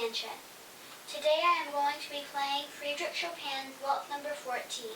attention. Today I am going to be playing Friedrich Chopin's Waltz number 14.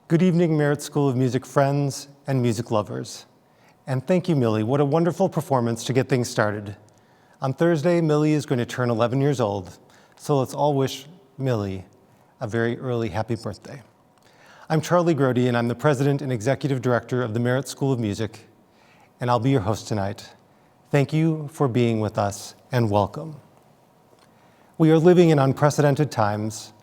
Good evening, Merit School of Music friends and music lovers. And thank you, Millie. What a wonderful performance to get things started. On Thursday, Millie is going to turn 11 years old, so let's all wish Millie a very early happy birthday. I'm Charlie Grody, and I'm the President and Executive Director of the Merit School of Music, and I'll be your host tonight. Thank you for being with us, and welcome. We are living in unprecedented times.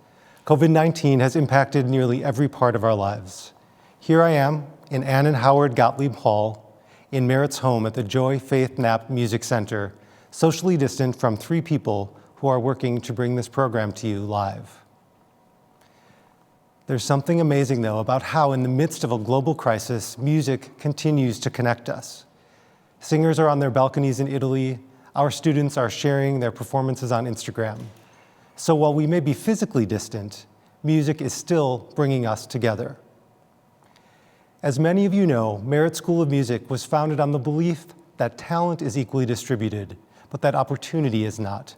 COVID-19 has impacted nearly every part of our lives. Here I am in Ann and Howard Gottlieb Hall in Merit's home at the Joy Faith Knapp Music Center, socially distant from 3 people who are working to bring this program to you live. There's something amazing, though, about how in the midst of a global crisis, music continues to connect us. Singers are on their balconies in Italy. Our students are sharing their performances on Instagram. So while we may be physically distant, music is still bringing us together. As many of you know, Merit School of Music was founded on the belief that talent is equally distributed, but that opportunity is not.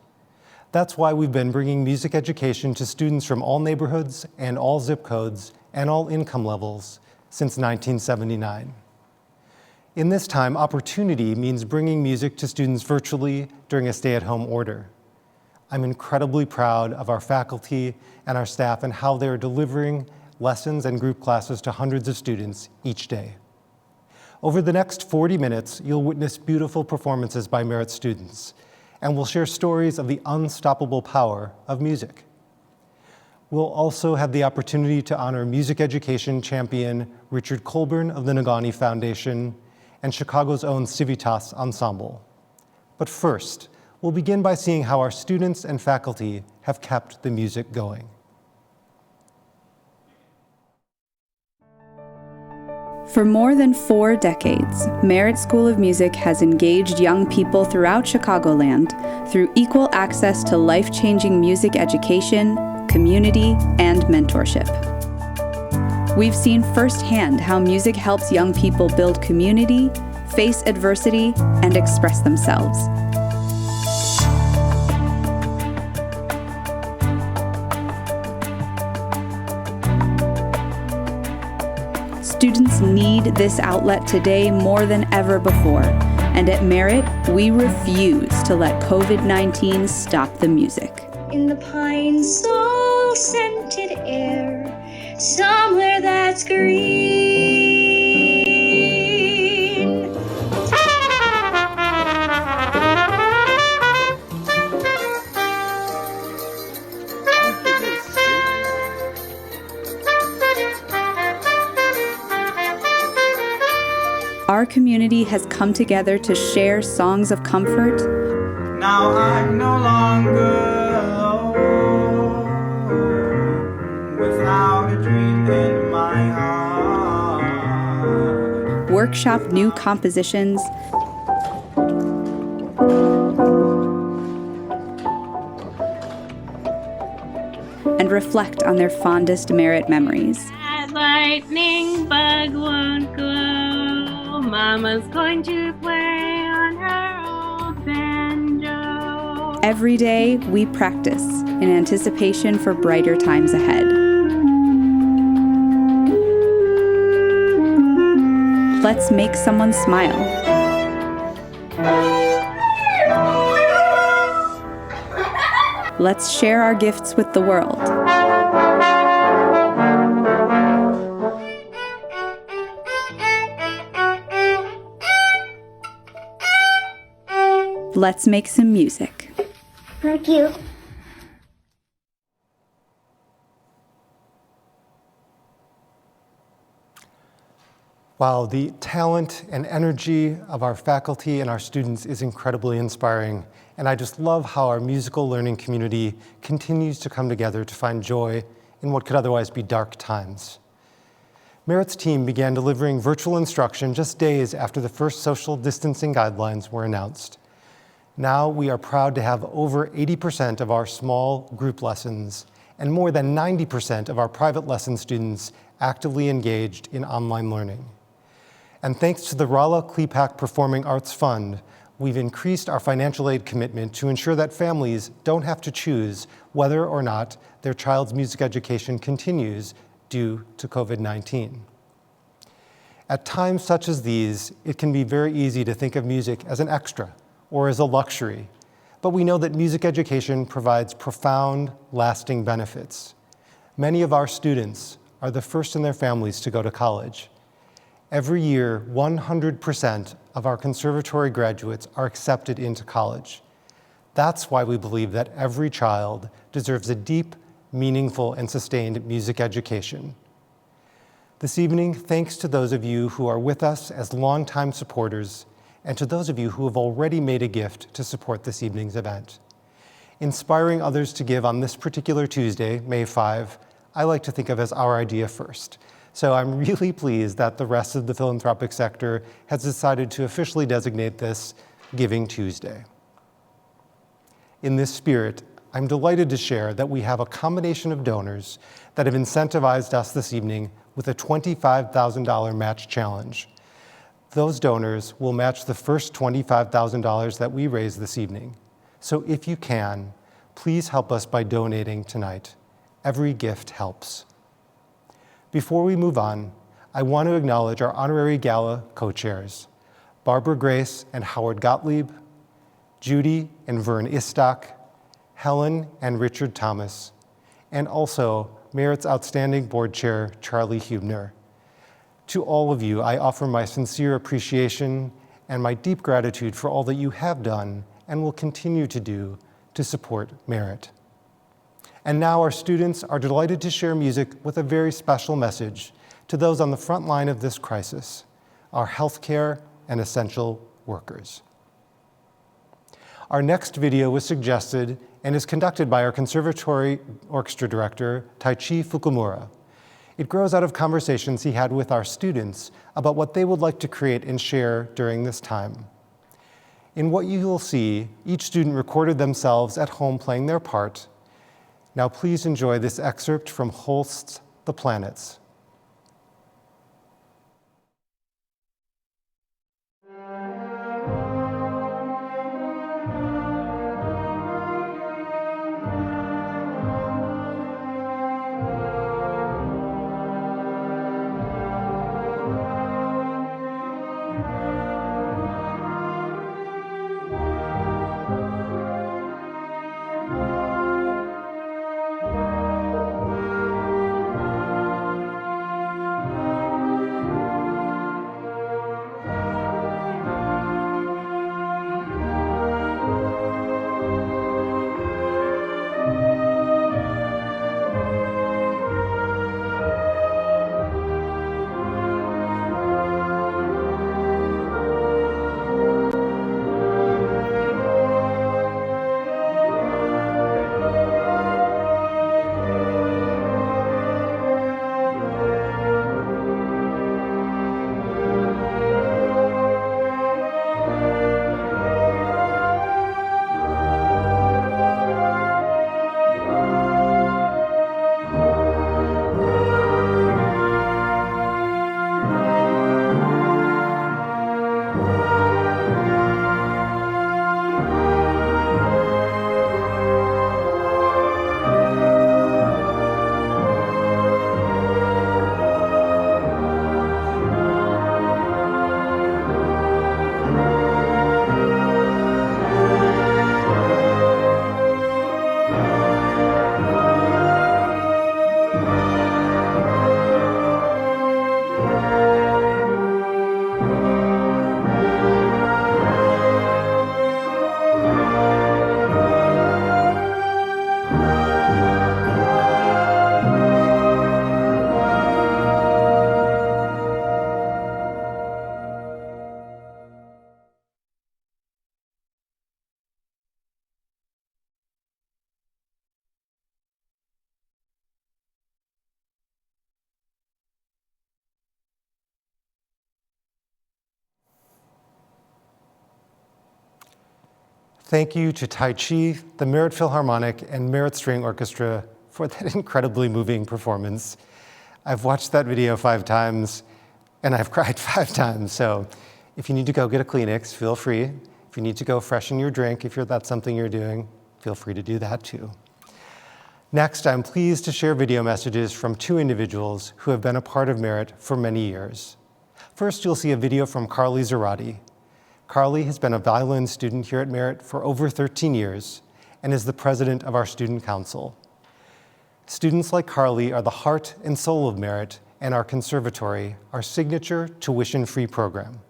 That's why we've been bringing music education to students from all neighborhoods and all zip codes and all income levels since 1979. In this time, opportunity means bringing music to students virtually during a stay-at-home order. I'm incredibly proud of our faculty and our staff and how they're delivering lessons and group classes to hundreds of students each day. Over the next 40 minutes, you'll witness beautiful performances by Merit students, and we'll share stories of the unstoppable power of music. We'll also have the opportunity to honor music education champion Richard Colburn of the Nagani Foundation and Chicago's own Civitas Ensemble. But first, we'll begin by seeing how our students and faculty have kept the music going. For more than 4 decades, Merit School of Music has engaged young people throughout Chicagoland through equal access to life-changing music education, community, and mentorship. We've seen firsthand how music helps young people build community, face adversity, and express themselves. Students need this outlet today more than ever before, and at Merit, we refuse to let COVID-19 stop the music. In the pine soul-scented air, somewhere that's green. Our community has come together to share songs of comfort. Now I'm no longer alone, without a dream in my heart. Workshop new compositions, and reflect on their fondest Merit memories. That lightning bug won't glow. Mama's going to play on her old banjo. Every day, we practice in anticipation for brighter times ahead. Let's make someone smile. Let's share our gifts with the world. Let's make some music. Thank you. Wow, the talent and energy of our faculty and our students is incredibly inspiring, and I just love how our musical learning community continues to come together to find joy in what could otherwise be dark times. Merit's team began delivering virtual instruction just days after the first social distancing guidelines were announced. Now we are proud to have over 80% of our small group lessons and more than 90% of our private lesson students actively engaged in online learning. And thanks to the Rolla Klepak Performing Arts Fund, we've increased our financial aid commitment to ensure that families don't have to choose whether or not their child's music education continues due to COVID-19. At times such as these, it can be very easy to think of music as an extra or as a luxury, but we know that music education provides profound, lasting benefits. Many of our students are the first in their families to go to college. Every year, 100% of our conservatory graduates are accepted into college. That's why we believe that every child deserves a deep, meaningful, and sustained music education. This evening, thanks to those of you who are with us as longtime supporters, and to those of you who have already made a gift to support this evening's event. Inspiring others to give on this particular Tuesday, May 5, I like to think of as our idea first. So I'm really pleased that the rest of the philanthropic sector has decided to officially designate this Giving Tuesday. In this spirit, I'm delighted to share that we have a combination of donors that have incentivized us this evening with a $25,000 match challenge. Those donors will match the first $25,000 that we raise this evening. So if you can, please help us by donating tonight. Every gift helps. Before we move on, I want to acknowledge our honorary gala co-chairs, Barbara Grace and Howard Gottlieb, Judy and Vern Istok, Helen and Richard Thomas, and also Merit's outstanding board chair, Charlie Hubner. To all of you, I offer my sincere appreciation and my deep gratitude for all that you have done and will continue to do to support Merit. And now our students are delighted to share music with a very special message to those on the front line of this crisis, our healthcare and essential workers. Our next video was suggested and is conducted by our Conservatory Orchestra Director, Taichi Fukumura. It grows out of conversations he had with our students about what they would like to create and share during this time. In what you will see, each student recorded themselves at home playing their part. Now please enjoy this excerpt from Holst's The Planets. Thank you to Taichi, the Merit Philharmonic, and Merit String Orchestra for that incredibly moving performance. I've watched that video 5 times, and I've cried 5 times, so if you need to go get a Kleenex, feel free. If you need to go freshen your drink, if that's something you're doing, feel free to do that too. Next, I'm pleased to share video messages from 2 individuals who have been a part of Merit for many years. First, you'll see a video from Carly Zarati. Carly has been a violin student here at Merit for over 13 years and is the president of our student council. Students like Carly are the heart and soul of Merit and our conservatory, our signature tuition-free program.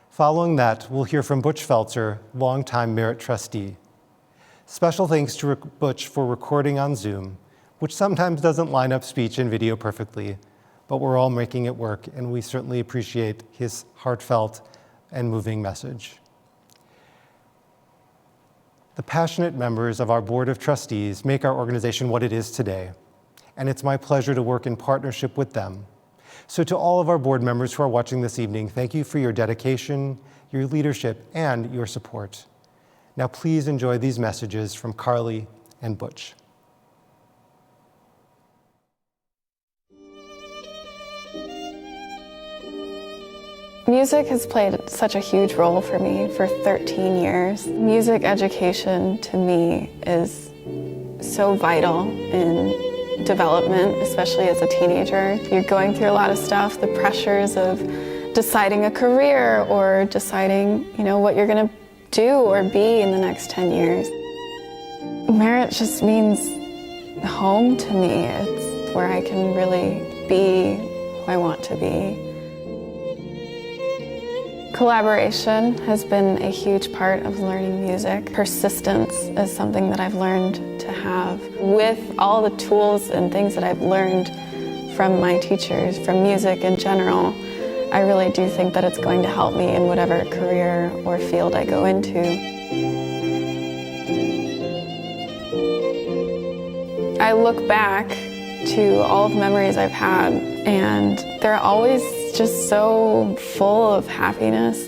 Following that, we'll hear from Butch Feltzer, longtime Merit trustee. Special thanks to Butch for recording on Zoom, which sometimes doesn't line up speech and video perfectly, but we're all making it work, and we certainly appreciate his heartfelt and moving message. The passionate members of our Board of Trustees make our organization what it is today, and it's my pleasure to work in partnership with them. So to all of our board members who are watching this evening, thank you for your dedication, your leadership, and your support. Now please enjoy these messages from Carly and Butch. Music has played such a huge role for me for 13 years. Music education to me is so vital in development, especially as a teenager. You're going through a lot of stuff, the pressures of deciding a career or deciding, what you're gonna do or be in the next 10 years. Merit just means home to me. where I can really be who I want to be. Collaboration has been a huge part of learning music. Persistence is something that I've learned to have. With all the tools and things that I've learned from my teachers, from music in general, I really do think that it's going to help me in whatever career or field I go into. I look back to all of the memories I've had, and they're always just so full of happiness.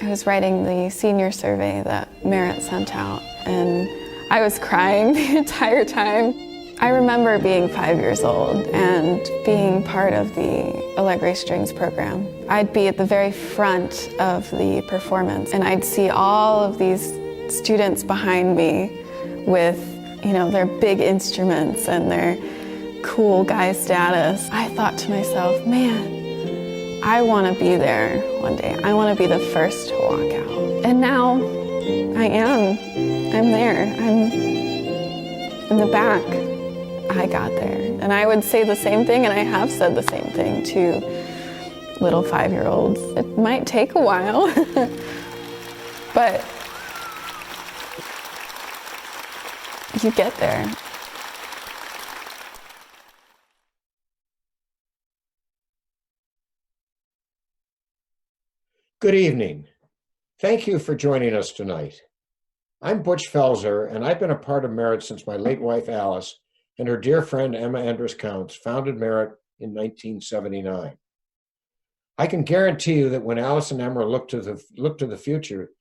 I was writing the senior survey that Merit sent out, and I was crying the entire time. I remember being 5 years old and being part of the Allegri Strings program. I'd be at the very front of the performance, and I'd see all of these students behind me with, you know, their big instruments and their cool guy status. I thought to myself, man, I want to be there one day. I want to be the first to walk out. And now I am. I'm there. I'm in the back. I got there. And I would say the same thing, and I have said the same thing to little 5-year-olds. It might take a while, but you get there. Good evening. Thank you for joining us tonight. I'm Butch Felser, and I've been a part of Merit since my late wife Alice and her dear friend Emma Andrus-Counts founded Merit in 1979. I can guarantee you that when Alice and Emma looked to the future,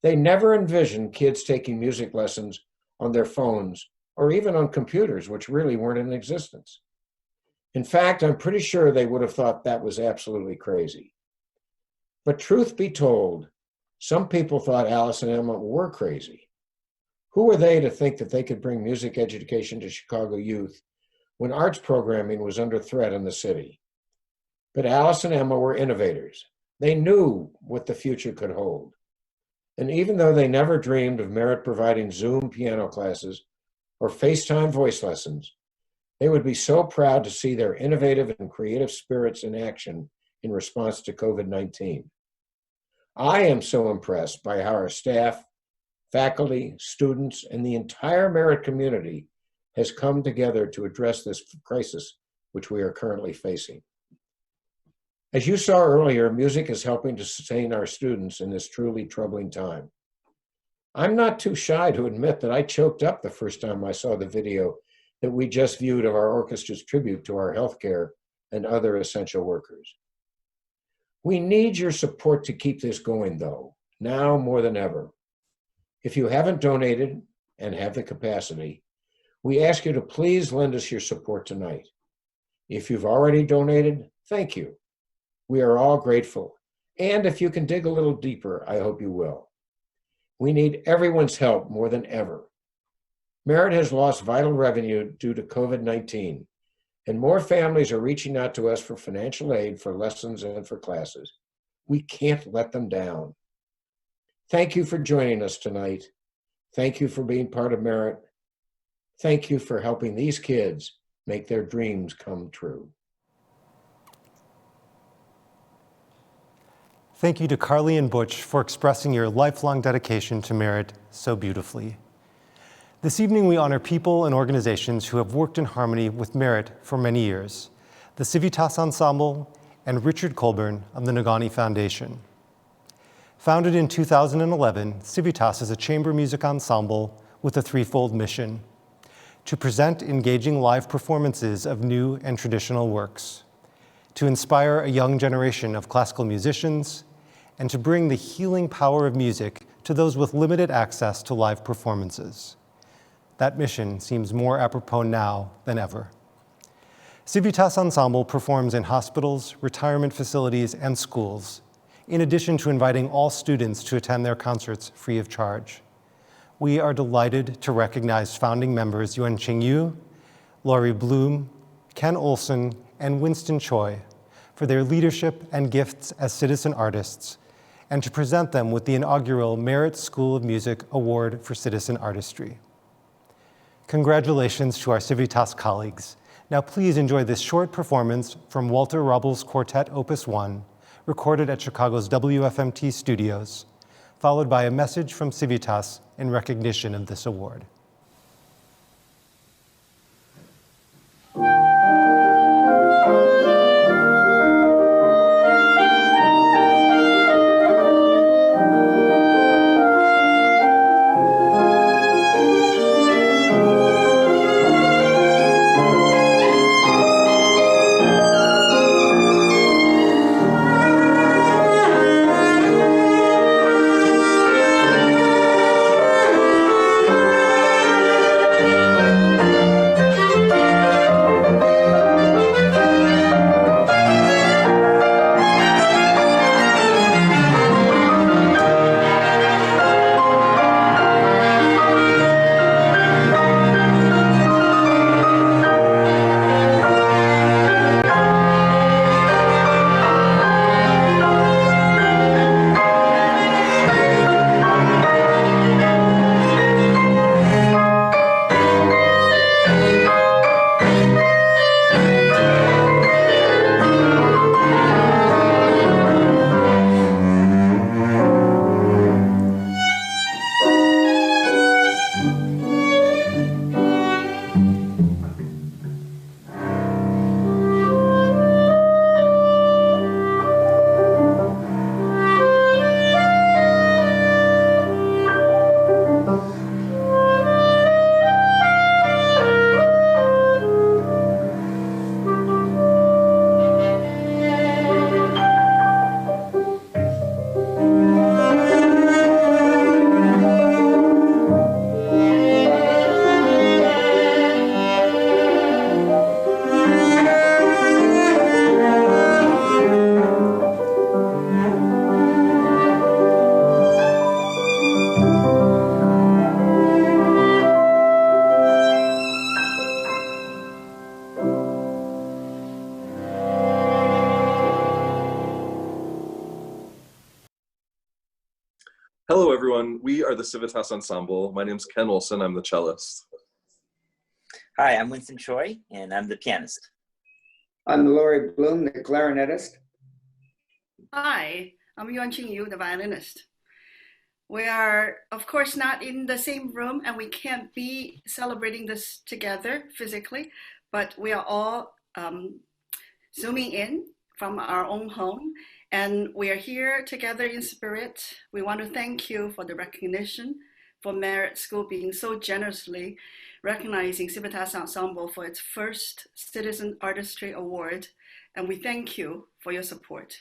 they never envisioned kids taking music lessons on their phones or even on computers, which really weren't in existence. In fact, I'm pretty sure they would have thought that was absolutely crazy. But truth be told, some people thought Alice and Emma were crazy. Who were they to think that they could bring music education to Chicago youth when arts programming was under threat in the city? But Alice and Emma were innovators. They knew what the future could hold. And even though they never dreamed of Merit providing Zoom piano classes or FaceTime voice lessons, they would be so proud to see their innovative and creative spirits in action in response to COVID-19. I am so impressed by how our staff, faculty, students, and the entire Merit community has come together to address this crisis which we are currently facing. As you saw earlier, music is helping to sustain our students in this truly troubling time. I'm not too shy to admit that I choked up the first time I saw the video that we just viewed of our orchestra's tribute to our healthcare and other essential workers. We need your support to keep this going, though, now more than ever. If you haven't donated and have the capacity, we ask you to please lend us your support tonight. If you've already donated, thank you. We are all grateful. And if you can dig a little deeper, I hope you will. We need everyone's help more than ever. Merit has lost vital revenue due to COVID-19. And more families are reaching out to us for financial aid for lessons and for classes. We can't let them down. Thank you for joining us tonight. Thank you for being part of Merit. Thank you for helping these kids make their dreams come true. Thank you to Carly and Butch for expressing your lifelong dedication to Merit so beautifully. This evening, we honor people and organizations who have worked in harmony with Merit for many years, the Civitas Ensemble and Richard Colburn of the Nagani Foundation. Founded in 2011, Civitas is a chamber music ensemble with a threefold mission: to present engaging live performances of new and traditional works, to inspire a young generation of classical musicians, and to bring the healing power of music to those with limited access to live performances. That mission seems more apropos now than ever. Civitas Ensemble performs in hospitals, retirement facilities, and schools, in addition to inviting all students to attend their concerts free of charge. We are delighted to recognize founding members Yuan Ching Yu, Laurie Bloom, Ken Olson, and Winston Choi for their leadership and gifts as citizen artists, and to present them with the inaugural Merit School of Music Award for Citizen Artistry. Congratulations to our Civitas colleagues. Now please enjoy this short performance from Walter Robble's Quartet Opus 1, recorded at Chicago's WFMT studios, followed by a message from Civitas in recognition of this award. Hello, everyone. We are the Civitas Ensemble. My name's Ken Olson. I'm the cellist. Hi, I'm Winston Choi, and I'm the pianist. I'm Laurie Bloom, the clarinetist. Hi, I'm Yuan-Ching Yu, the violinist. We are, of course, not in the same room, and we can't be celebrating this together physically, but we are all zooming in from our own home, and we are here together in spirit. We want to thank you for the recognition, for Merit School being so generously recognizing Civitas Ensemble for its first Citizen Artistry Award, and we thank you for your support.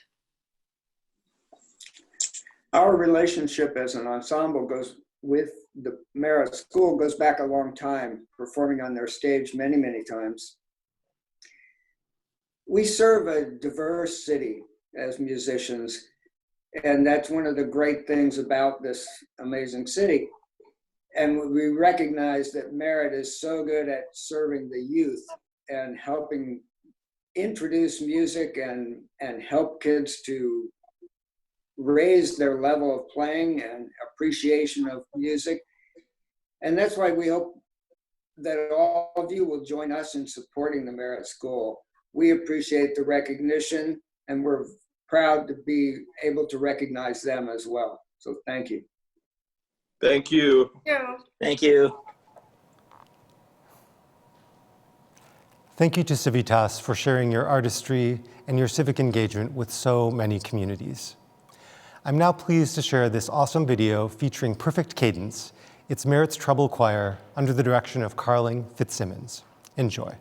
Our relationship as an ensemble goes with the Merit School goes back a long time, performing on their stage many, many times. We serve a diverse city as musicians, and that's one of the great things about this amazing city. And we recognize that Merit is so good at serving the youth and helping introduce music and help kids to raise their level of playing and appreciation of music. And that's why we hope that all of you will join us in supporting the Merit School. We appreciate the recognition, and we're proud to be able to recognize them as well. So thank you. Thank you. Thank you. Thank you to Civitas for sharing your artistry and your civic engagement with so many communities. I'm now pleased to share this awesome video featuring Perfect Cadence. It's Merit's treble choir under the direction of Carling Fitzsimmons. Enjoy.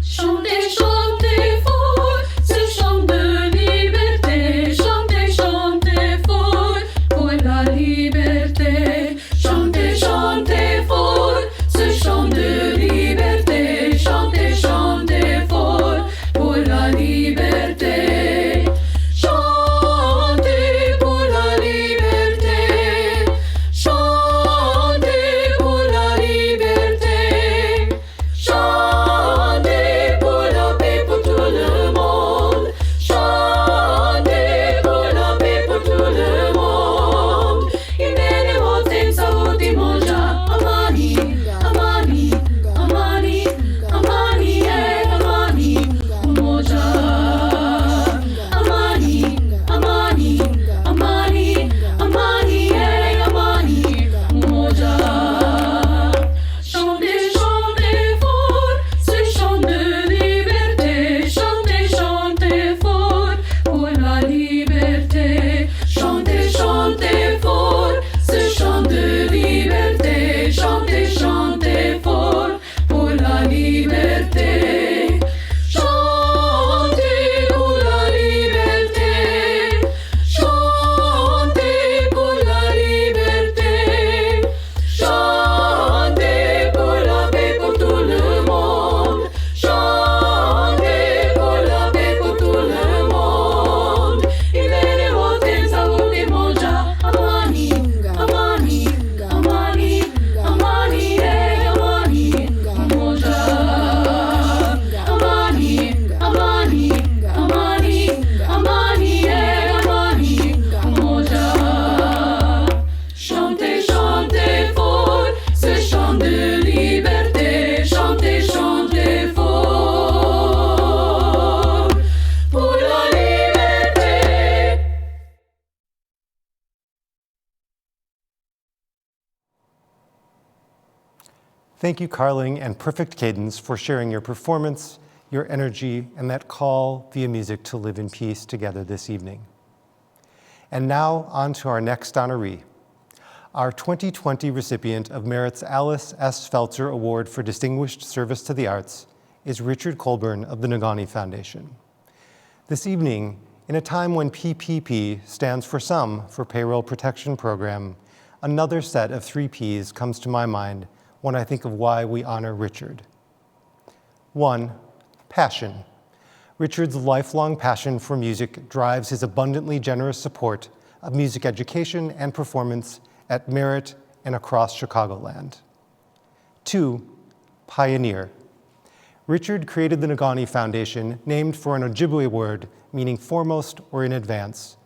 Chantez, chantez fort, ce chant de liberté. Chantez, chantez fort pour la liberté. Chantez, chantez fort, ce chant de liberté. Chantez, chantez fort pour la liberté. Chantez pour la liberté. Chantez pour la liberté. Chantez pour la paix. Thank you, Carling and Perfect Cadence, for sharing your performance, your energy, and that call via music to live in peace together this evening. And now, on to our next honoree. Our 2020 recipient of Merit's Alice S. Feltzer Award for Distinguished Service to the Arts is Richard Colburn of the Nagani Foundation. This evening, in a time when PPP stands for Payroll Protection Program, another set of 3 Ps comes to my mind when I think of why we honor Richard. 1, passion. Richard's lifelong passion for music drives his abundantly generous support of music education and performance at Merit and across Chicagoland. 2, pioneer. Richard created the Nagani Foundation, named for an Ojibwe word meaning foremost or in advance.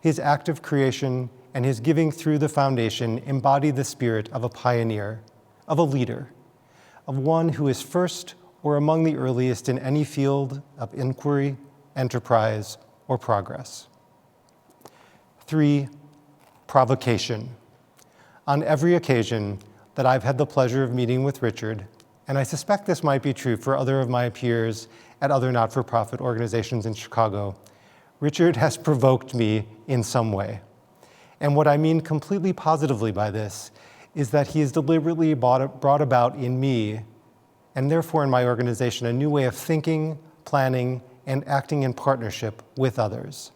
His active creation and his giving through the foundation embody the spirit of a pioneer, of a leader, of one who is first or among the earliest in any field of inquiry, enterprise, or progress. 3, provocation. On every occasion that I've had the pleasure of meeting with Richard, and I suspect this might be true for other of my peers at other not-for-profit organizations in Chicago, Richard has provoked me in some way. And what I mean completely positively by this is that he has deliberately brought about in me, and therefore in my organization, a new way of thinking, planning, and acting in partnership with others.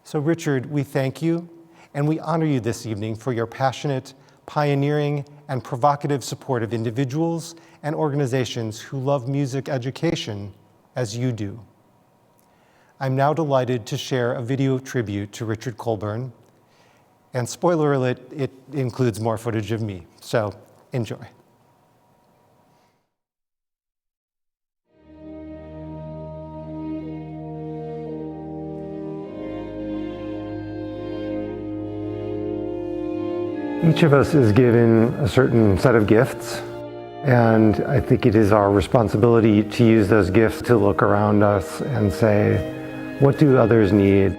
So Richard, we thank you, and we honor you this evening for your passionate, pioneering, and provocative support of individuals and organizations who love music education as you do. I'm now delighted to share a video tribute to Richard Colburn, and spoiler alert, it includes more footage of me, so enjoy. Each of us is given a certain set of gifts, and I think it is our responsibility to use those gifts to look around us and say, what do others need?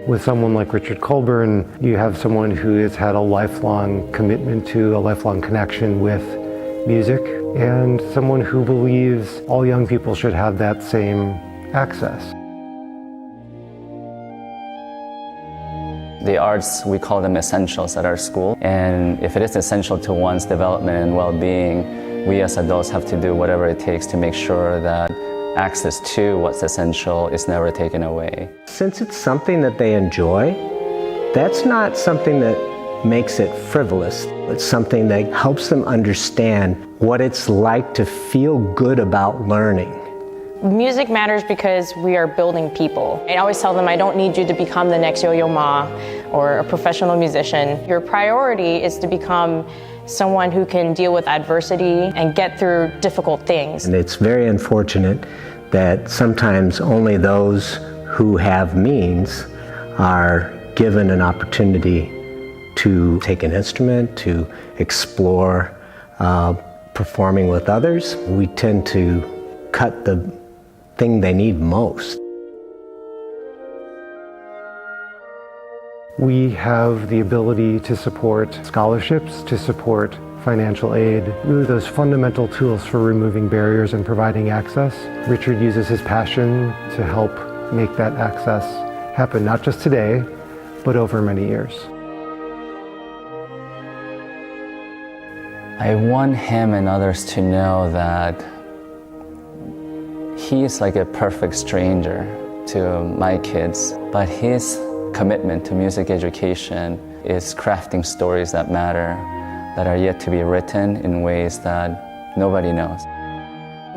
With someone like Richard Colburn, you have someone who has had a lifelong commitment to, a lifelong connection with music, and someone who believes all young people should have that same access. The arts, we call them essentials at our school, and if it is essential to one's development and well-being, we as adults have to do whatever it takes to make sure that access to what's essential is never taken away. Since it's something that they enjoy, that's not something that makes it frivolous. It's something that helps them understand what it's like to feel good about learning. Music matters because we are building people. I always tell them I don't need you to become the next Yo-Yo Ma or a professional musician. Your priority is to become someone who can deal with adversity and get through difficult things. And it's very unfortunate that sometimes only those who have means are given an opportunity to take an instrument, to explore performing with others. We tend to cut the thing they need most. We have the ability to support scholarships, to support financial aid, really those fundamental tools for removing barriers and providing access. Richard uses his passion to help make that access happen, not just today, but over many years. I want him and others to know that he is like a perfect stranger to my kids, but his commitment to music education is crafting stories that matter, that are yet to be written in ways that nobody knows.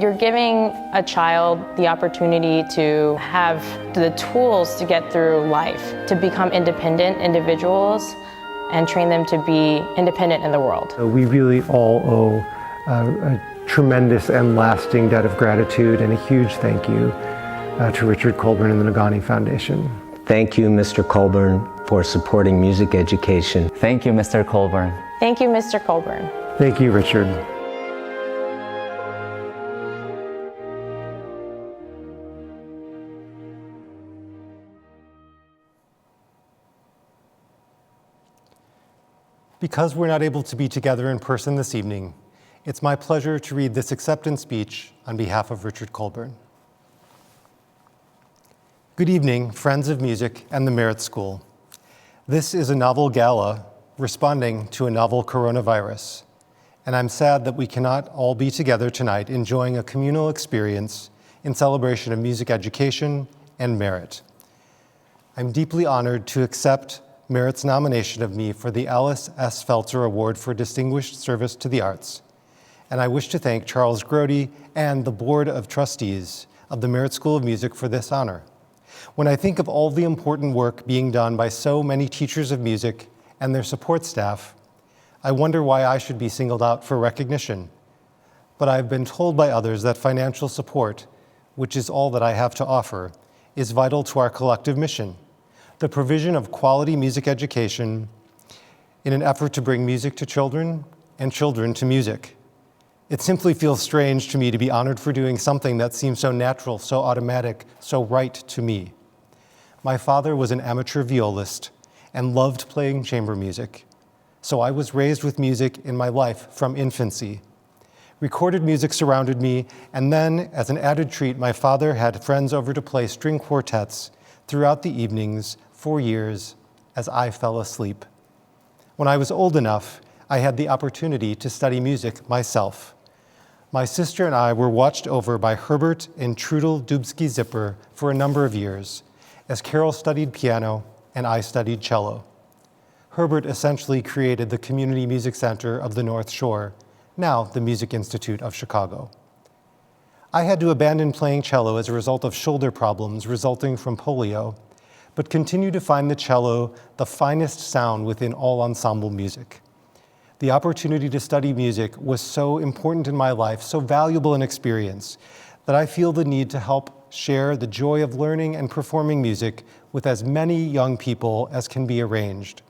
You're giving a child the opportunity to have the tools to get through life, to become independent individuals and train them to be independent in the world. We really all owe a tremendous and lasting debt of gratitude and a huge thank you to Richard Colburn and the Nagani Foundation. Thank you, Mr. Colburn, for supporting music education. Thank you, Mr. Colburn. Thank you, Mr. Colburn. Thank you, Richard. Because we're not able to be together in person this evening, it's my pleasure to read this acceptance speech on behalf of Richard Colburn. Good evening, friends of music and the Merit School. This is a novel gala responding to a novel coronavirus, and I'm sad that we cannot all be together tonight enjoying a communal experience in celebration of music education and merit. I'm deeply honored to accept Merit's nomination of me for the Alice S. Feltzer Award for Distinguished Service to the Arts, and I wish to thank Charles Grody and the Board of Trustees of the Merit School of Music for this honor. When I think of all the important work being done by so many teachers of music and their support staff, I wonder why I should be singled out for recognition. But I've been told by others that financial support, which is all that I have to offer, is vital to our collective mission, the provision of quality music education in an effort to bring music to children and children to music. It simply feels strange to me to be honored for doing something that seems so natural, so automatic, so right to me. My father was an amateur violist and loved playing chamber music, so I was raised with music in my life from infancy. Recorded music surrounded me, and then, as an added treat, my father had friends over to play string quartets throughout the evenings for years as I fell asleep. When I was old enough, I had the opportunity to study music myself. My sister and I were watched over by Herbert and Trudel Dubsky-Zipper for a number of years, as Carol studied piano and I studied cello. Herbert essentially created the Community Music Center of the North Shore, now the Music Institute of Chicago. I had to abandon playing cello as a result of shoulder problems resulting from polio, but continue to find the cello the finest sound within all ensemble music. The opportunity to study music was so important in my life, so valuable an experience, that I feel the need to help share the joy of learning and performing music with as many young people as can be arranged,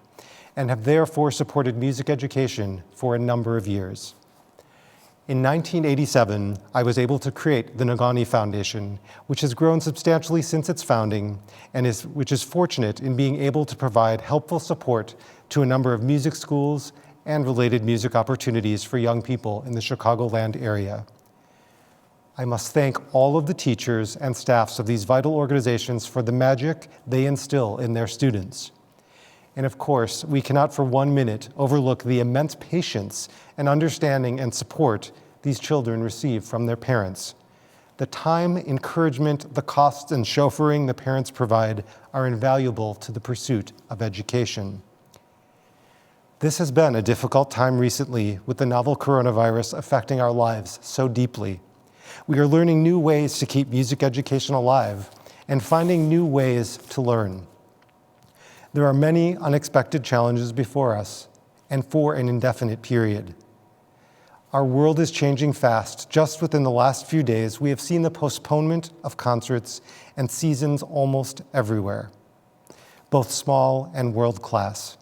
and have therefore supported music education for a number of years. In 1987, I was able to create the Nagani Foundation, which has grown substantially since its founding and which is fortunate in being able to provide helpful support to a number of music schools and related music opportunities for young people in the Chicagoland area. I must thank all of the teachers and staffs of these vital organizations for the magic they instill in their students. And of course, we cannot for 1 minute overlook the immense patience and understanding and support these children receive from their parents. The time, encouragement, the costs, and chauffeuring the parents provide are invaluable to the pursuit of education. This has been a difficult time recently with the novel coronavirus affecting our lives so deeply. We are learning new ways to keep music education alive and finding new ways to learn. There are many unexpected challenges before us and for an indefinite period. Our world is changing fast. Just within the last few days, we have seen the postponement of concerts and seasons almost everywhere, both small and world-class.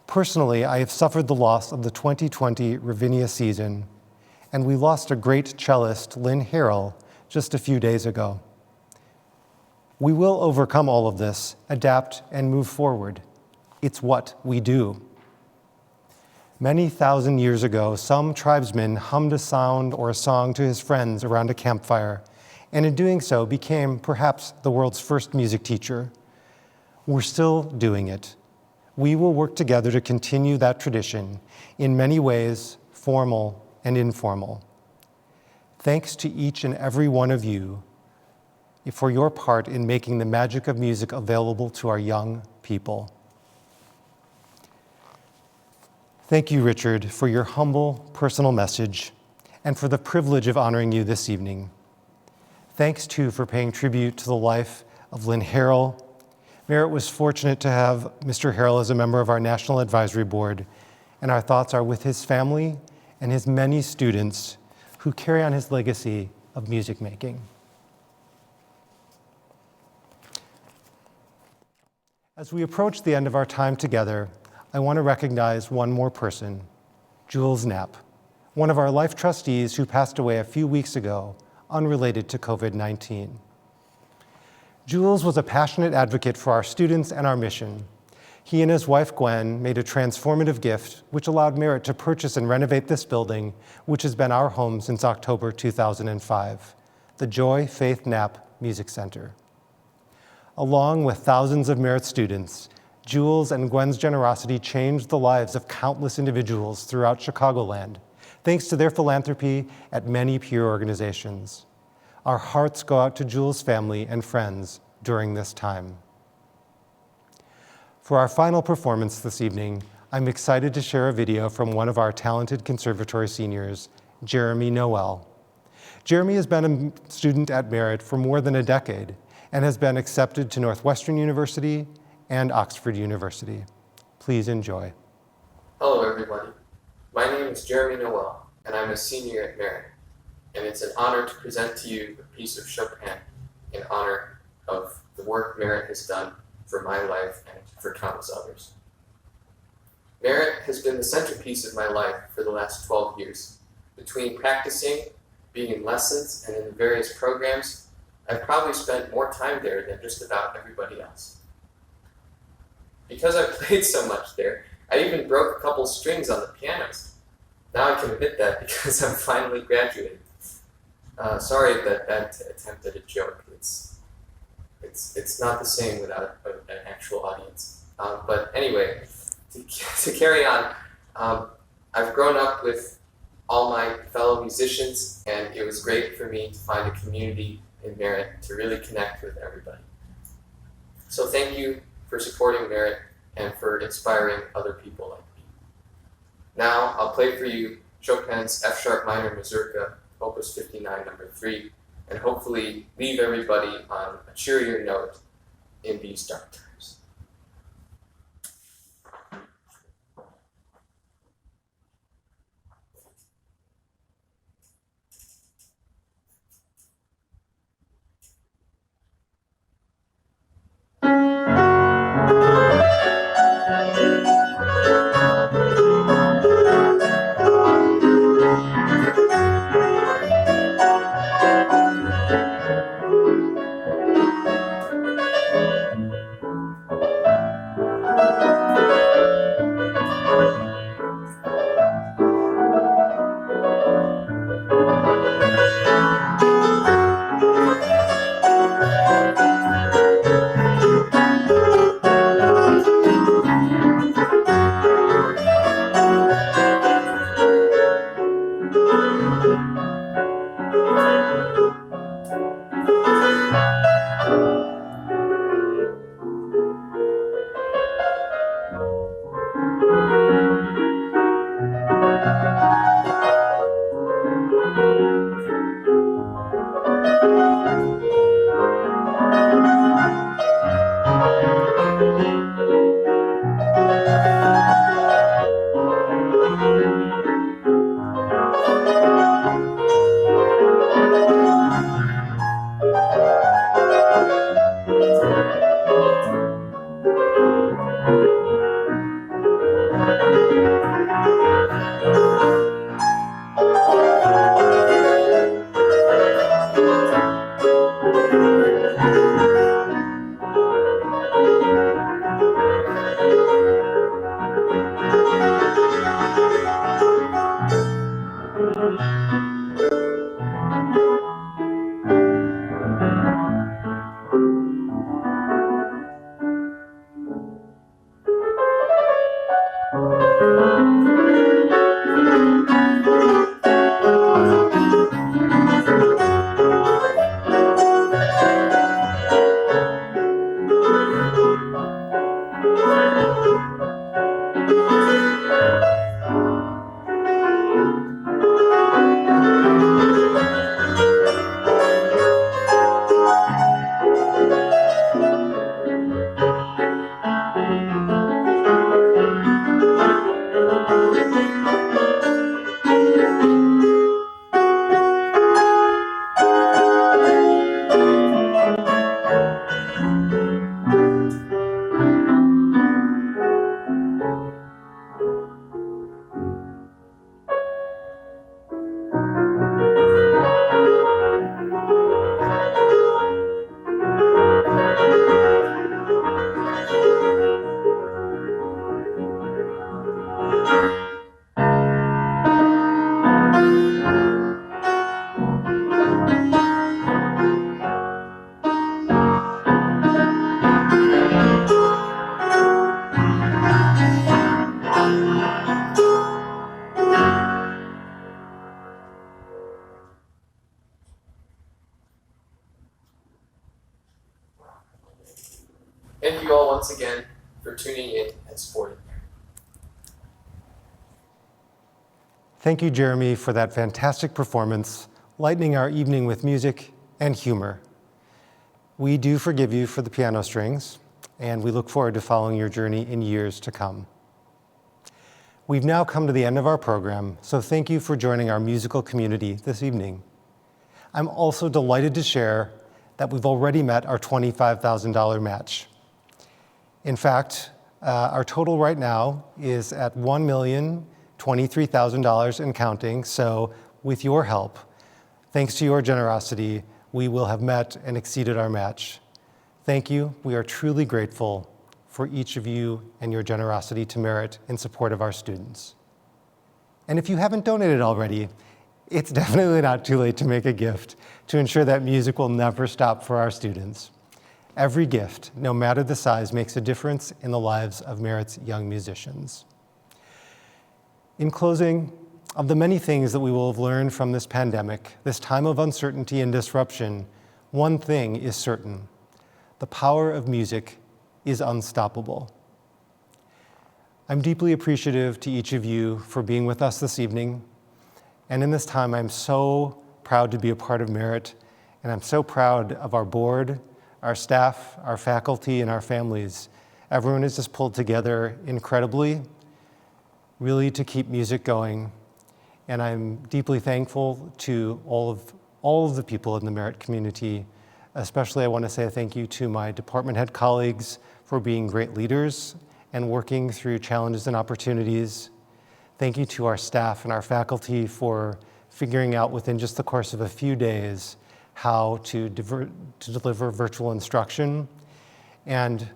Personally, I have suffered the loss of the 2020 Ravinia season, and we lost a great cellist, Lynn Harrell, just a few days ago. We will overcome all of this, adapt, and move forward. It's what we do. Many thousand years ago, some tribesman hummed a sound or a song to his friends around a campfire, and in doing so became perhaps the world's first music teacher. We're still doing it. We will work together to continue that tradition in many ways, formal and informal. Thanks to each and every one of you for your part in making the magic of music available to our young people. Thank you, Richard, for your humble, personal message and for the privilege of honoring you this evening. Thanks, too, for paying tribute to the life of Lynn Harrell. Merit was fortunate to have Mr. Harrell as a member of our National Advisory Board, and our thoughts are with his family and his many students who carry on his legacy of music making. As we approach the end of our time together, I want to recognize one more person, Jules Knapp, one of our life trustees who passed away a few weeks ago, unrelated to COVID-19. Jules was a passionate advocate for our students and our mission. He and his wife Gwen made a transformative gift which allowed Merritt to purchase and renovate this building, which has been our home since October 2005, the Joy Faith Knapp Music Center. Along with thousands of Merritt students, Jules and Gwen's generosity changed the lives of countless individuals throughout Chicagoland, thanks to their philanthropy at many peer organizations. Our hearts go out to Jules' family and friends during this time. For our final performance this evening, I'm excited to share a video from one of our talented conservatory seniors, Jeremy Noel. Jeremy has been a student at Merritt for more than a decade and has been accepted to Northwestern University and Oxford University. Please enjoy. Hello everybody, my name is Jeremy Noel and I'm a senior at Merritt, and it's an honor to present to you a piece of Chopin in honor of the work Merritt has done for my life and for countless others. Merritt has been the centerpiece of my life for the last 12 years. Between practicing, being in lessons, and in the various programs, I've probably spent more time there than just about everybody else. Because I played so much there, I even broke a couple strings on the pianos. Now I can admit that because I'm finally graduating. Sorry that attempt at a joke. It's not the same without an actual audience. But anyway, to carry on, I've grown up with all my fellow musicians, and it was great for me to find a community in Merritt to really connect with everybody. So thank you for supporting Merritt and for inspiring other people like me. Now I'll play for you Chopin's F-sharp minor mazurka, Opus 59, number 3, and hopefully leave everybody on a cheerier note in these dark times. Thank you all once again for tuning in and supporting Merit. Thank you, Jeremy, for that fantastic performance, lightening our evening with music and humor. We do forgive you for the piano strings, and we look forward to following your journey in years to come. We've now come to the end of our program, so thank you for joining our musical community this evening. I'm also delighted to share that we've already met our $25,000 match. In fact, our total right now is at $1,023,000 and counting, so with your help, thanks to your generosity, we will have met and exceeded our match. Thank you. We are truly grateful for each of you and your generosity to Merit in support of our students. And if you haven't donated already, it's definitely not too late to make a gift to ensure that music will never stop for our students. Every gift, no matter the size, makes a difference in the lives of Merit's young musicians. In closing, of the many things that we will have learned from this pandemic, this time of uncertainty and disruption, one thing is certain: the power of music is unstoppable. I'm deeply appreciative to each of you for being with us this evening. And in this time, I'm so proud to be a part of Merit, and I'm so proud of our board, our staff, our faculty, and our families. Everyone has just pulled together incredibly, really to keep music going. And I'm deeply thankful to all of the people in the Merit community. Especially, I want to say a thank you to my department head colleagues for being great leaders and working through challenges and opportunities. Thank you to our staff and our faculty for figuring out within just the course of a few days how to deliver virtual instruction. And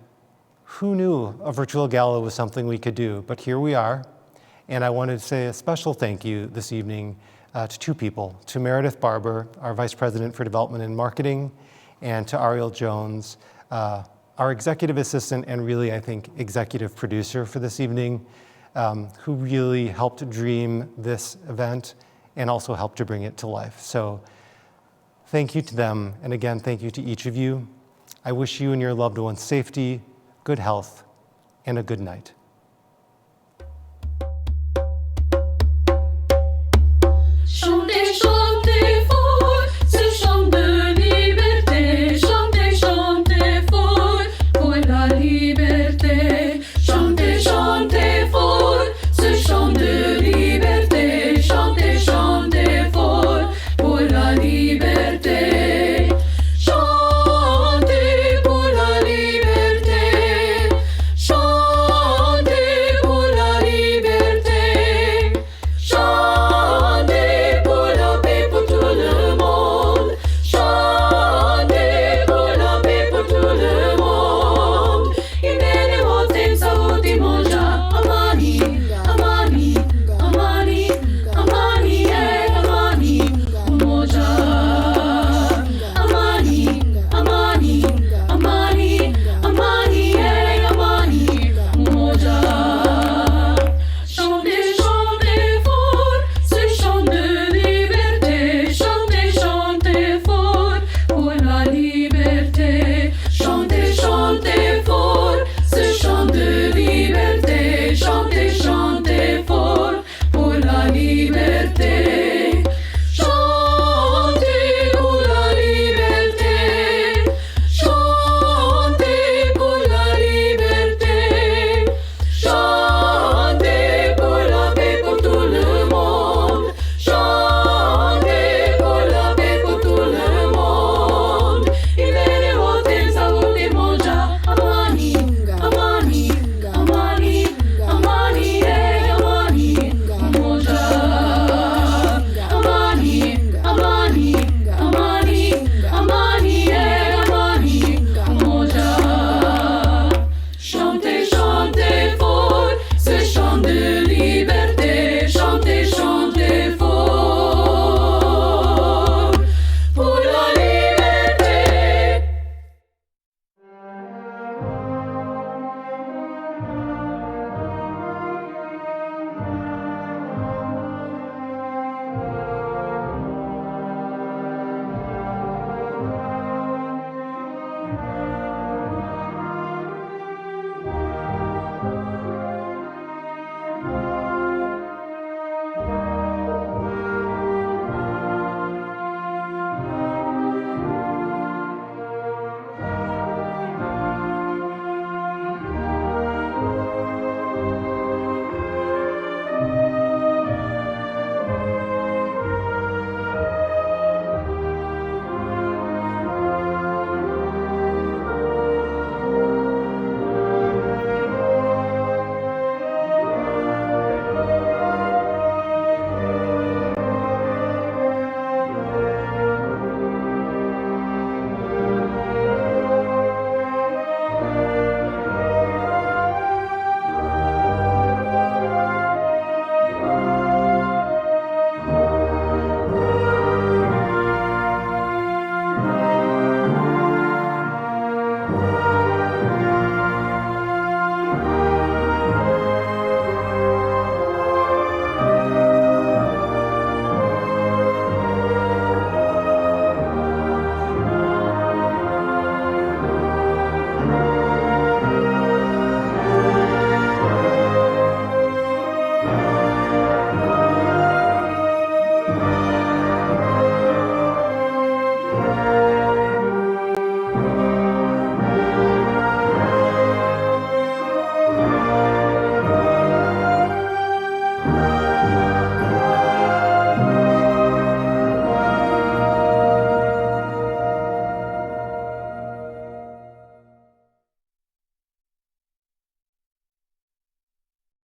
who knew a virtual gala was something we could do, but here we are. And I wanted to say a special thank you this evening to two people, to Meredith Barber, our Vice President for Development and Marketing, and to Ariel Jones, our executive assistant and really, I think, executive producer for this evening, who really helped dream this event and also helped to bring it to life. So thank you to them, and again, thank you to each of you. I wish you and your loved ones safety, good health, and a good night. Chantez, chantez.